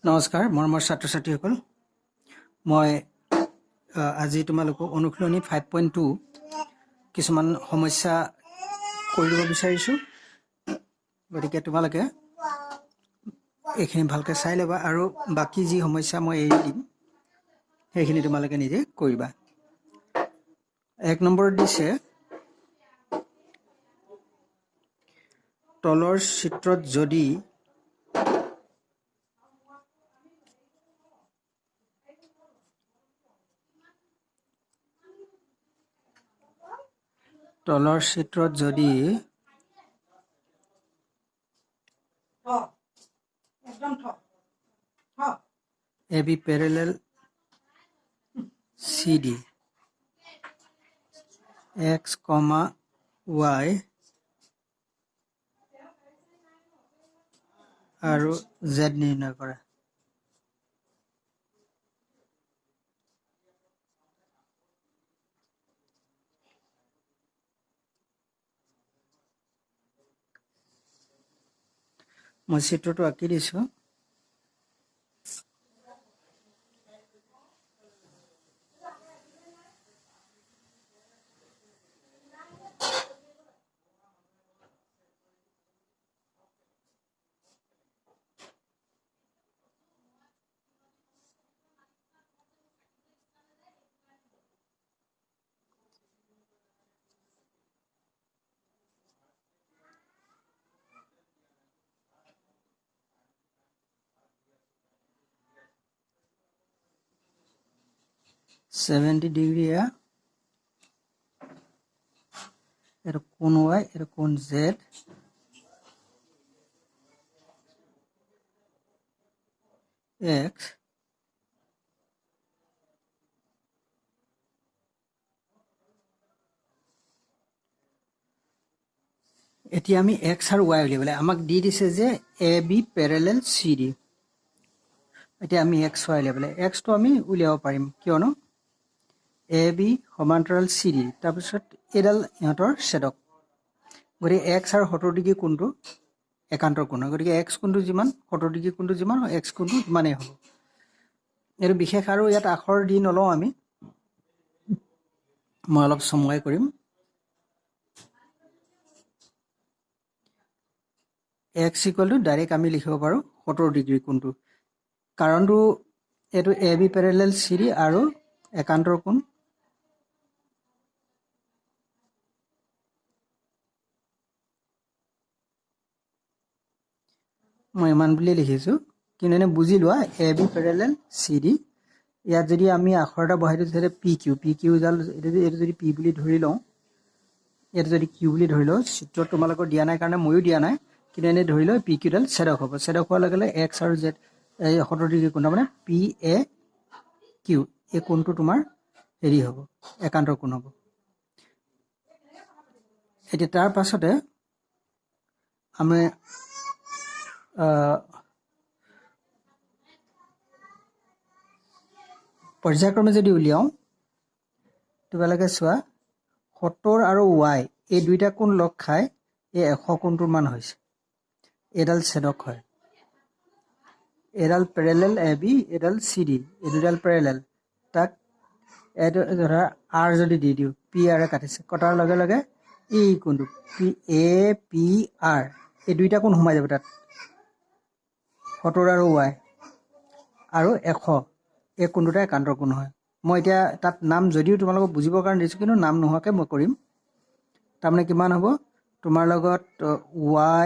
নমস্কাৰ মৰমৰ ছাত্ৰ ছাত্ৰীসকল মই আজি তোমালোকক অনুশীলনী 5.2 কিছুমান সমস্যা কৰিব বিচাৰিছো গতিকে তোমালোকে এইখিনি ভালকৈ চাই ল'বা আৰু বাকি যি সমস্যা মই এৰি দিম সেইখিনি তোমালোকে নিজে কৰিবা 1 নম্বৰত দিছে তলৰ চিত্ৰত যদি তলৰ চিত্ৰত যদি AB parallel CD X, Y আৰু Z নিৰ্ণয় কৰা মই চিত্ৰটো আঁকি দিছো 70 ডিগ্ৰী এটা কোণ Y এটা কোণ Z X এতিয়া আমি X আৰু Y উলিয়াবলৈ আমাক দি দিছে যে AB parallel CD এতিয়া আমি X Y উলিয়াবলৈ X টো আমি উলিয়াব পাৰিম কিয়নো AB সমান্তৰাল CD তাৰপিছত এডাল ইহঁতৰ ছেদক গতিকে X আৰু 70 ডিগ্ৰী কোণটো একান্তৰ কোণ গতিকে X কোণটো যিমান 70 ডিগ্ৰী কোণটো যিমান X কোণটো সিমানেই হ'ব এটো বিশেষ আৰু ইয়াত আখৰ দি নলওঁ আমি মই অলপ সময় কৰিম X ডাইৰেক্ট আমি লিখিব পাৰো 70 ডিগ্ৰী কোণটো কাৰণটো এটো AB parallel CD আৰু একান্তৰ কোণ মই ইমান বুলি লিখিছো কিন্তু এনে বুজি লোৱা AB parallel CD ইয়াত যদি আমি আখৰটা বহাই দিও তেতে PQ জাল এটো যদি P বুলি ধৰি লওঁ এটো যদি Q বুলি ধৰি লওঁ চিত্ৰত তোমালোকৰ দিয়া নাই কাৰণে ময়ো দিয়া নাই কিন্তু এনে ধৰি লওঁ PQ ডাল ছেদক হ'ব ছেদক হোৱাৰ লগে লগে X আৰু Z এই 70 ডিগ্ৰী কোণ মানে PAQ এই কোণটো তোমাৰ হেৰি হ'ব একান্তৰ কোণ হ'ব এতিয়া তাৰ পাছতে আমি পৰ্যায়ক্ৰমে যদি উলিয়াও তোমালোকে চোৱা 70 আৰু Y এই দুইটা কোণ লগ খাই এই 100 কোণটোৰ মান হৈছে এডাল ছেদক হয় এডাল প্যাৰেলাল AB এডাল CD এই দুডাল প্যাৰেলাল তাক এটো ধৰা R যদি দি দিও PR কাটিছে কটাৰ লগে লগে এই কোণটো APR এই দুইটা কোণ সোমাই যাব তাত 70 আৰু Y আৰু 100 এই কোণটোটা একান্তৰ কোণ হয় মই এতিয়া তাত নাম যদিও তোমালোকক বুজিবৰ কাৰণে দিছো কিন্তু নাম নোহোৱাকে মই কৰিম তাৰমানে কিমান হ'ব তোমাৰ লগত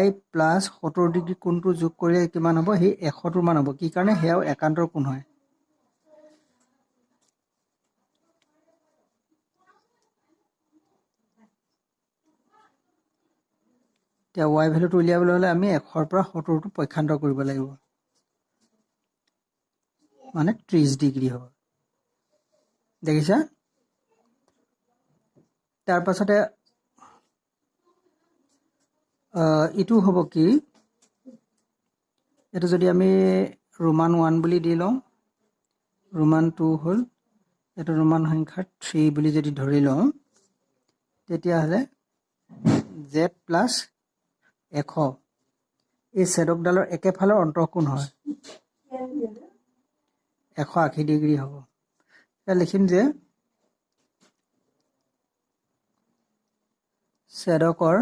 Y + 70 ডিগ্ৰী কোণটো যোগ কৰিলে কিমান হ'ব সেই 100 টোৰ মান হ'ব কি কাৰণে হেয়াও একান্তৰ কোণ হয় এতিয়া Y ভ্যালুটো উলিয়াবলৈ হলে আমি 100 ৰ পৰা 70 টো পক্ষান্তৰ কৰিব লাগিব মানে 30 ডিগ্ৰী হ'ব দেখিছা তাৰ পাছতে ইটো হ'ব কি এটো যদি আমি ৰোমান 1 বুলি দি লওঁ ৰোমান 2 হল এটো ৰোমান সংখ্যা 3 বুলি যদি ধৰি লওঁ তেতিয়া হলে Z plus 100 এই ছেদকডালৰ একেফালৰ অন্তঃকোণ হয় 180 ডিগ্ৰী হ'ব। এতিয়া লিখিম যে ছেদকৰ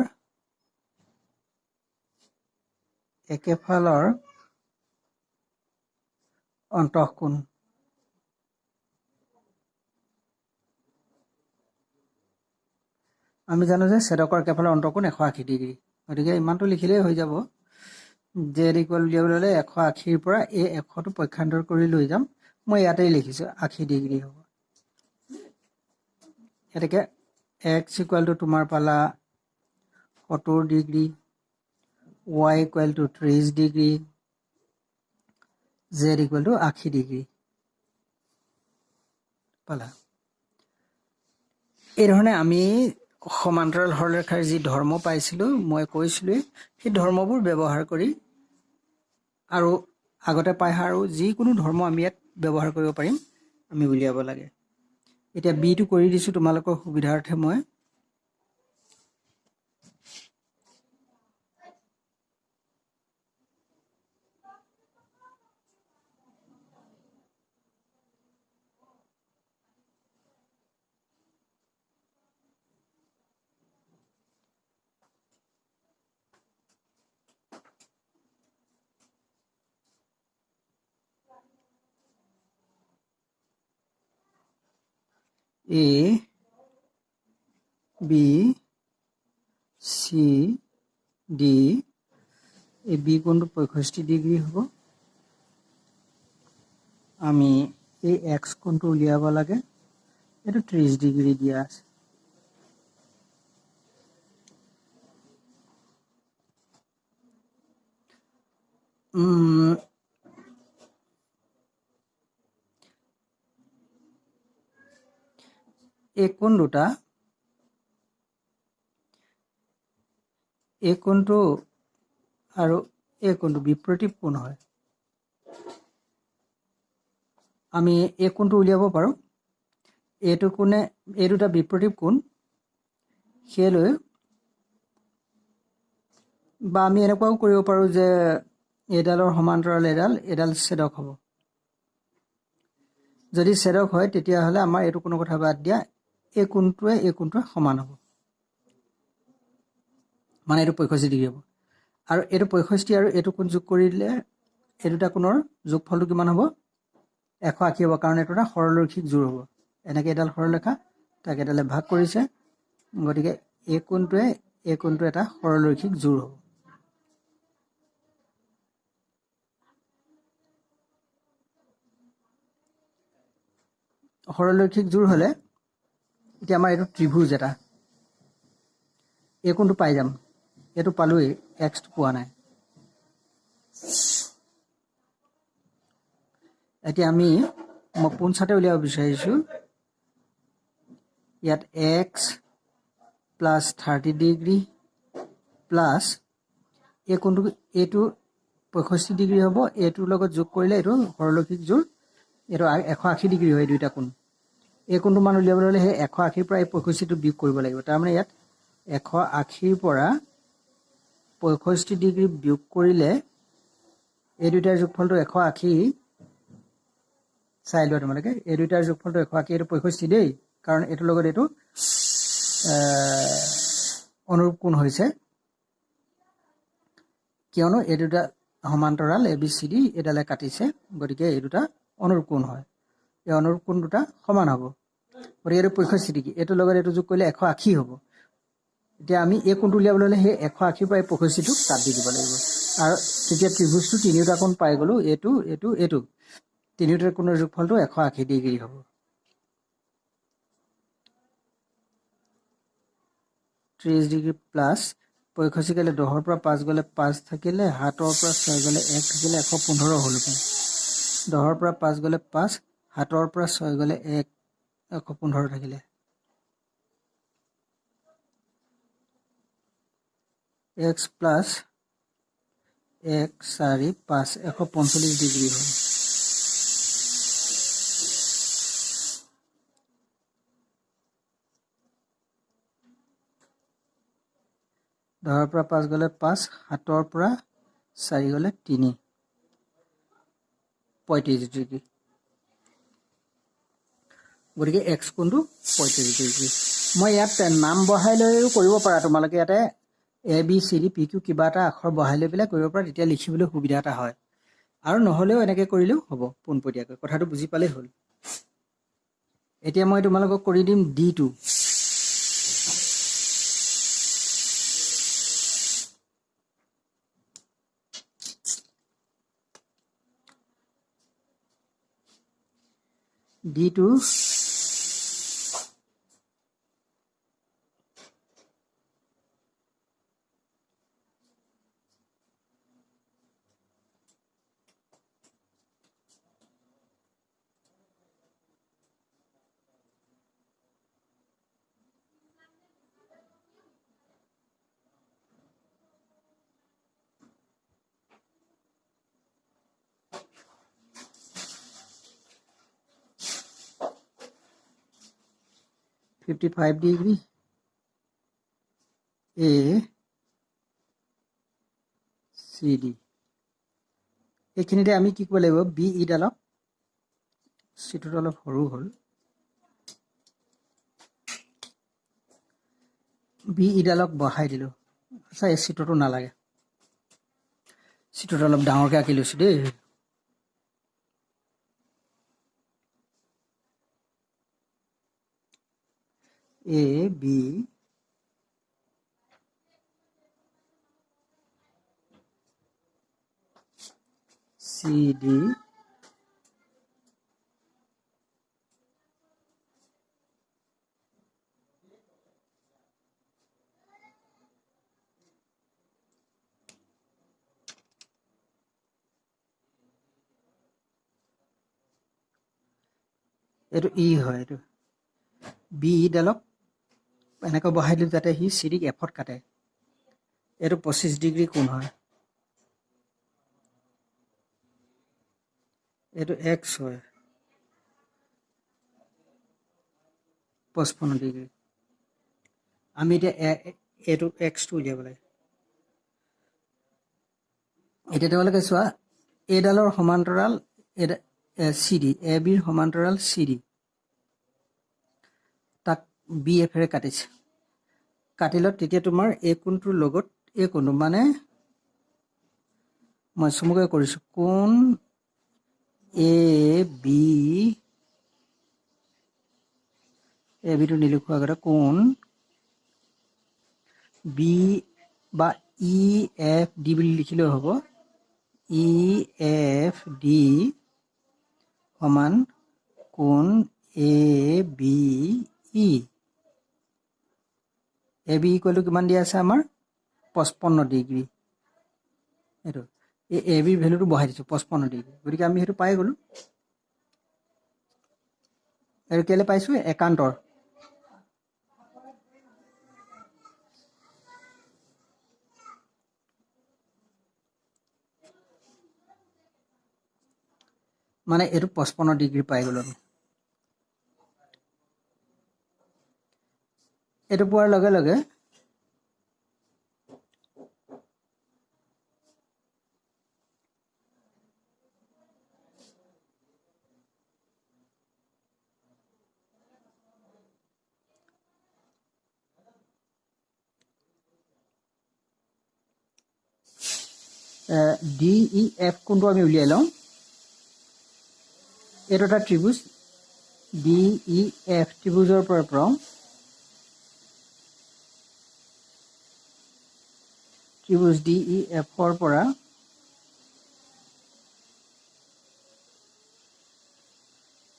একেফালৰ অন্তঃকোণ আমি জানো যে ছেদকৰ একেফালৰ অন্তঃকোণ 180 ডিগ্ৰী। গতিকে ইমানটো লিখিলেই হৈ যাব। জেড ইকুৱেল উলিয়াবলৈ হ'লে 180ৰ পৰা এই 100টো পক্ষান্তৰ কৰি লৈ যাম। মই ইয়াতেই লিখিছোঁ 80 ডিগ্ৰী হ'ব। এতেকে এক্স ইকুৱেল টু তোমাৰ পালা 70 degree, y equal to 30 degree, z equal to 80 degree পালা। এই ধৰণে আমি সমান্তৰাল সৰলৰেখাৰ যি ধৰ্ম পাইছিলোঁ মই কৈছিলোঁৱেই, সেই ধৰ্মবোৰ ব্যৱহাৰ কৰি আৰু আগতে পাই অহা আৰু যিকোনো ধৰ্ম আমি ইয়াত ব্যৱহাৰ কৰিব পাৰিম, আমি উলিয়াব লাগে। এতিয়া বিটো কৰি দিছোঁ তোমালোকৰ সুবিধাৰ্থে মই। এ বি চি ডি, এই বি কোণটো 65 ডিগ্ৰী হ'ব। আমি এই এক্স কোণটো উলিয়াব লাগে, এইটো 30 ডিগ্ৰী দিয়া আছে। এই কোণ দুটা, এই কোণটো আৰু এই কোণটো বিপৰীত কোণ হয়। আমি এই কোণটো উলিয়াব পাৰোঁ। এইটো কোণে এই দুটা বিপৰীত কোণ, সেয়েলৈ বা আমি এনেকুৱাও কৰিব পাৰোঁ যে এডালৰ সমান্তৰাল এডাল ছেদক হ'ব। যদি ছেদক হয় তেতিয়াহ'লে আমাৰ এইটো কোনো কথা বাদ দিয়া, এই কোণটোৱে সমান হ'ব, মানে এইটো 65 ডিগ্ৰী হ'ব। আৰু এইটো 65 আৰু এইটো কোণ যোগ কৰি দিলে এই দুটা কোণৰ যোগফলটো কিমান হ'ব? 180 হ'ব, কাৰণ এইটো এটা সৰলৰৈখিক জোৰ হ'ব। এনেকৈ এডাল সৰলৰেখা, তাক এডালে ভাগ কৰিছে, গতিকে এই কোণটো এটা সৰলৰৈখিক জোৰ হ'ব। সৰলৰৈখিক জোৰ হ'লে এতিয়া আমাৰ এইটো ত্ৰিভুজ এটা, এই কোণটো পাই যাম। এইটো পালোৱেই, এক্সটো পোৱা নাই। এতিয়া মই পোনছাতে উলিয়াব বিচাৰিছোঁ, ইয়াত এক্স প্লাছ 30 ডিগ্ৰী প্লাছ এই কোণটো, এইটো 65 ডিগ্ৰী হ'ব, এইটোৰ লগত যোগ কৰিলে এইটো সৰলৰৈখিক জোৰ, এইটো 180 ডিগ্ৰী হয়। দুইটা কোণ, এই কোণটো মান উলিয়াবলৈ হ'লে সেই 180ৰ পৰা এই 65টো বিয়োগ কৰিব লাগিব। তাৰমানে ইয়াত 180ৰ পৰা 65 ডিগ্ৰী বিয়োগ কৰিলে এই দুইটাৰ যোগফলটো 180। চাই লোৱা তোমালোকে, এই দুইটাৰ যোগফলটো 180, এইটো 65 দেই, কাৰণ এইটোৰ লগত এইটো অনুৰূপ কোণ হৈছে, কিয়নো এই দুটা সমান্তৰাল এ বি চি ডি এডালে কাটিছে, গতিকে এই দুটা অনুৰূপ কোণ হয়। এই অনুৰূপ কোণ দুটা সমান হ'ব, গতিকে এইটো 65 ডিগ্ৰী, এইটোৰ লগত এইটো যোগ কৰিলে 180 হ'ব। এতিয়া আমি এই কোণটো উলিয়াবলৈ হ'লে সেই 180ৰ পৰা এই 65টোক কাট দি দিব লাগিব, আৰু তেতিয়া ত্ৰিভুজটো তিনিওটা কোণ পাই গ'লোঁ, এইটো তিনিওটা কোণৰ যোগফলটো 180 ডিগ্ৰী হ'ব। ত্ৰিছ ডিগ্ৰী প্লাছ 65 গ'লে 10ৰ পৰা 5 গ'লে 5 থাকিলে, 7ৰ পৰা 6 গ'লে 1 থাকিলে, 115 হ'ল। 10ৰ পৰা 5 গ'লে 5, 7ৰ পৰা 6 গ'লে 1, 115 থাকিলে। এক্স প্লাছ 1, 4, 5, 145 ডিগ্ৰী হ'ল। দহৰ পৰা 5 গ'লে 5, 7ৰ পৰা 4 গ'লে 3, 35 ডিগ্ৰী। গতিকে x কোণটো 35 ডিগ্ৰী মই ইয়াত নাম বহাই লৈও কৰিব পাৰা তোমালোকে ইয়াতে A B C D P Q কিবা এটা আখৰ বহাই লৈ পেলাই কৰিব পাৰা তেতিয়া লিখিবলৈ সুবিধা এটা হয় আৰু নহলেও এনেকৈ কৰিলেও হ'ব পোনপটীয়াকৈ কথাটো বুজি পালেই হ'ল এতিয়া মই তোমালোকক কৰি দিম D2 D2 55 degree A C D এইখিনিতে আমি কি কৰিব লাগিব বি ই ডালক চিটোটো অলপ সৰু হ'ল বি ই ডালক বহাই দিলো আচ্ছা এই চিটোটো নালাগে চিটোটো অলপ ডাঙৰকৈ আঁকি লৈছো দেই A B C D এইটো ই হয় এইটো বি ই ডালক এনেকৈ বহাই দিলোঁ যাতে সি চিৰিক এফত কাটে এইটো 25 ডিগ্ৰী কোণ হয় এইটো এক্স হয় 55 ডিগ্ৰী আমি এতিয়া এইটো এক্সটো উলিয়াব লাগে এতিয়া তোমালোকে চোৱা এইডালৰ সমান্তৰাল চি ডি এ বিৰ সমান্তৰাল চি ডি তাক বি এফেৰে কাটিছে কাটিলত তেতিয়া তোমাৰ এই কোণটোৰ লগত এই কোণটো মানে মই চমুকৈ কৰিছোঁ কোণ এ বিটো নিলিখোঁ আগতে কোণ বি বা ই এফ ডি বুলি লিখিলেও হ'ব ই এফ ডি সমান কোণ এ বি ইকুৱেলটো কিমান দিয়া আছে আমাৰ 55 ডিগ্ৰী এইটো এই এ বিৰ ভেলুটো বহাই দিছোঁ 55 ডিগ্ৰী গতিকে আমি সেইটো পাই গ'লোঁ আৰু কেলৈ পাইছোঁ একান্তৰ মানে এইটো 55 ডিগ্ৰী পাই গ'লোঁ আমি এইটো পোৱাৰ লগে লগে ডি ই এফ কোণটো আমি উলিয়াই লওঁ এইটো এটা ত্ৰিভুজ ডি ই এফ ত্ৰিভুজৰ পৰা পাওঁ ত্ৰিভুজ ডি ই এফৰ পৰা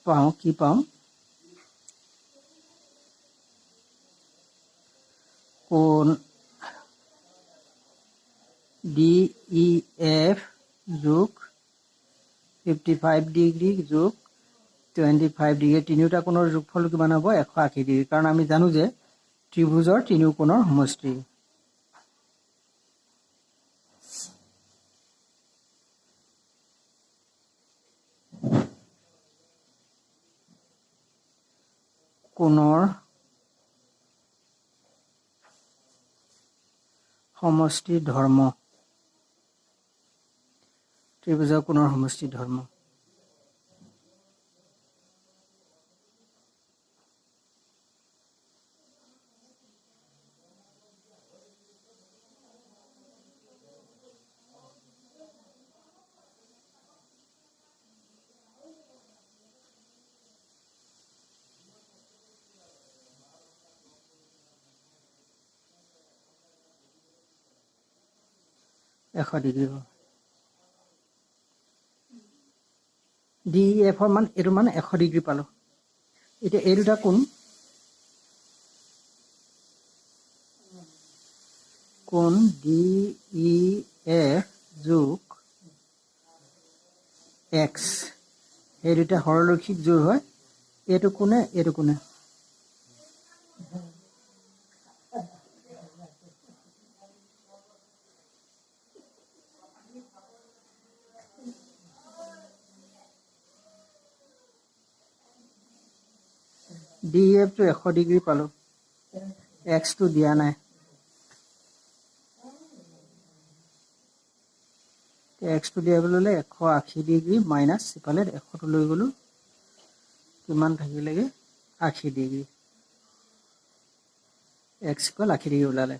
পাওঁ কি পাওঁ কোণ ডি ই এফ যোগ 55 ডিগ্ৰী যোগ 25 ডিগ্ৰী তিনিওটা কোণৰ যোগফল কিমান হ'ব 180 ডিগ্ৰী কাৰণ আমি জানো যে ত্ৰিভুজৰ তিনিও কোণৰ সমষ্টি কোণৰ সমষ্টি ধৰ্ম ত্ৰিভুজৰ কোণৰ সমষ্টি ধৰ্ম 100 ডিগ্ৰী হ'ব ডি এফৰ মান এইটো মান 100 ডিগ্ৰী পালো এতিয়া এই দুটা কোণ ডি ই এফ যোগ এক্স এই দুটা সৰলৰৈখিক জোৰ হয় এইটো কোণে ডি এফটো 100 ডিগ্ৰী পালো এক্সটো দিয়া নাই এক্সটো দিয়াবলৈ হ'লে 180 ডিগ্ৰী মাইনাছ ইফালে 100টো লৈ গ'লো কিমান থাকিলেগে 80 ডিগ্ৰী এক্স ইকুৱেল 80 ডিগ্ৰী ওলালে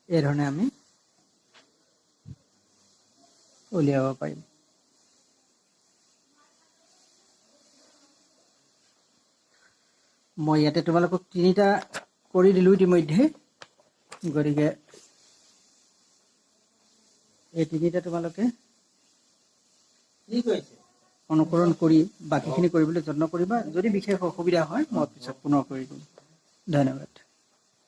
এই ধৰণে আমি উলিয়াব পাৰিম মই ইয়াতে তোমালোকক তিনিটা কৰি দিলো ইতিমধ্যে গতিকে এই তিনিটা তোমালোকে অনুকৰণ কৰি বাকীখিনি কৰিবলৈ যত্ন কৰিবা যদি বিশেষ অসুবিধা হয় মই পিছত পুনৰ কৰি দিম ধন্যবাদ